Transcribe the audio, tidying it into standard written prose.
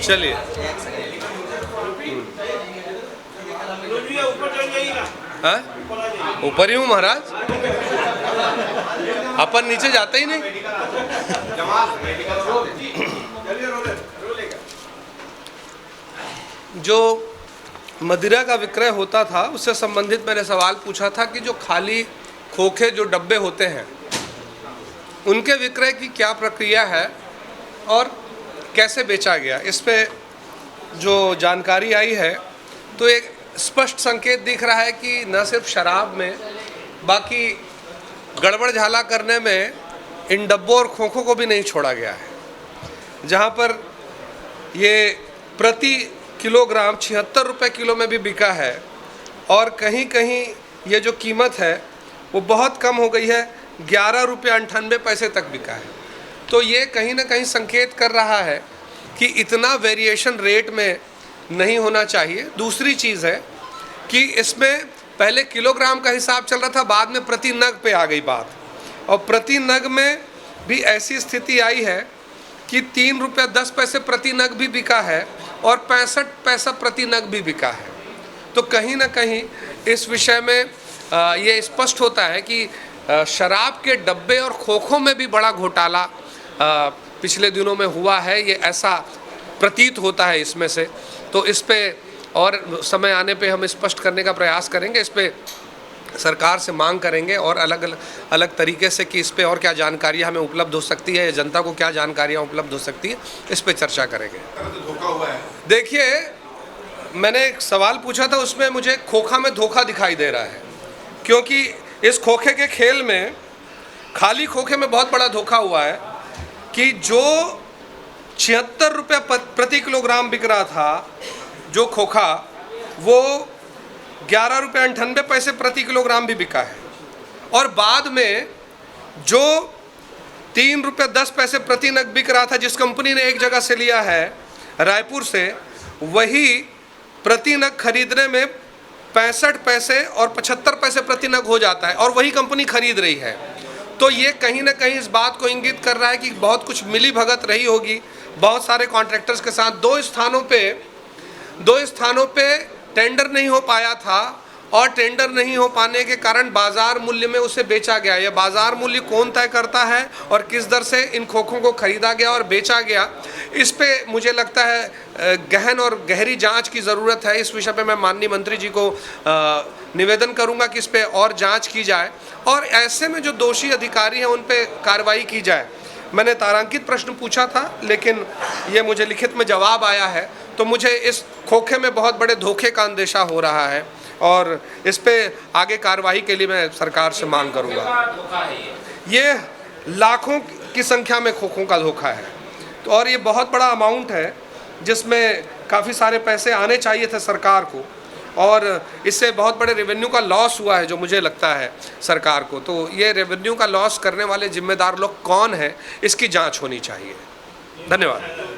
चलिए ऊपर ही हूँ महाराज, अपन नीचे जाते ही नहीं। जो मदिरा का विक्रय होता था उससे संबंधित मैंने सवाल पूछा था कि जो खाली खोखे जो डब्बे होते हैं उनके विक्रय की क्या प्रक्रिया है और कैसे बेचा गया। इस पे जो जानकारी आई है तो एक स्पष्ट संकेत दिख रहा है कि न सिर्फ शराब में, बाकी गड़बड़ झाला करने में इन डब्बों और खोखों को भी नहीं छोड़ा गया है। जहाँ पर ये प्रति किलोग्राम 76 रुपये किलो में भी बिका है और कहीं कहीं ये जो कीमत है वो बहुत कम हो गई है, 11 रुपये 98 पैसे तक बिका है। तो ये कहीं ना कहीं संकेत कर रहा है कि इतना वेरिएशन रेट में नहीं होना चाहिए। दूसरी चीज़ है कि इसमें पहले किलोग्राम का हिसाब चल रहा था, बाद में प्रति नग पे आ गई बात, और प्रति नग में भी ऐसी स्थिति आई है कि 3 रुपये 10 पैसे प्रति नग भी बिका है और 65 पैसा प्रति नग भी बिका है। तो कहीं ना कहीं इस विषय में ये स्पष्ट होता है कि शराब के डब्बे और खोखों में भी बड़ा घोटाला पिछले दिनों में हुआ है, ये ऐसा प्रतीत होता है इसमें से। तो इस पे और समय आने पे हम स्पष्ट करने का प्रयास करेंगे, इस पे सरकार से मांग करेंगे और अलग तरीके से कि इस पे और क्या जानकारियाँ हमें उपलब्ध हो सकती है, जनता को क्या जानकारियाँ उपलब्ध हो सकती है, इस पे चर्चा करेंगे। धोखा हुआ है। देखिए, मैंने एक सवाल पूछा था, उसमें मुझे खोखा में धोखा दिखाई दे रहा है, क्योंकि इस खोखे के खेल में, खाली खोखे में बहुत बड़ा धोखा हुआ है कि जो 76 रुपये प्रति किलोग्राम बिक रहा था जो खोखा, वो 11 रुपये 98 पैसे प्रति किलोग्राम भी बिका है, और बाद में जो 3 रुपये 10 पैसे प्रति नग बिक रहा था, जिस कंपनी ने एक जगह से लिया है रायपुर से, वही प्रति नग खरीदने में 65 पैसे और 75 पैसे प्रति नग हो जाता है, और वही कंपनी खरीद रही है। तो ये कहीं ना कहीं इस बात को इंगित कर रहा है कि बहुत कुछ मिली भगत रही होगी बहुत सारे कॉन्ट्रैक्टर्स के साथ। दो स्थानों पे टेंडर नहीं हो पाया था, और टेंडर नहीं हो पाने के कारण बाज़ार मूल्य में उसे बेचा गया। यह बाज़ार मूल्य कौन तय करता है और किस दर से इन खोखों को खरीदा गया और बेचा गया, इस पे मुझे लगता है गहन और गहरी जांच की ज़रूरत है। इस विषय पे मैं माननीय मंत्री जी को निवेदन करूंगा कि इस पे और जांच की जाए, और ऐसे में जो दोषी अधिकारी हैं उन पे कार्रवाई की जाए। मैंने तारांकित प्रश्न पूछा था, लेकिन ये मुझे लिखित में जवाब आया है, तो मुझे इस खोखे में बहुत बड़े धोखे का अंदेशा हो रहा है, और इस पे आगे कार्रवाई के लिए मैं सरकार से मांग करूंगा। ये लाखों की संख्या में खोखों का धोखा है, तो और ये बहुत बड़ा अमाउंट है जिसमें काफ़ी सारे पैसे आने चाहिए थे सरकार को, और इससे बहुत बड़े रेवेन्यू का लॉस हुआ है जो मुझे लगता है सरकार को। तो ये रेवेन्यू का लॉस करने वाले जिम्मेदार लोग कौन हैं, इसकी जांच होनी चाहिए। धन्यवाद।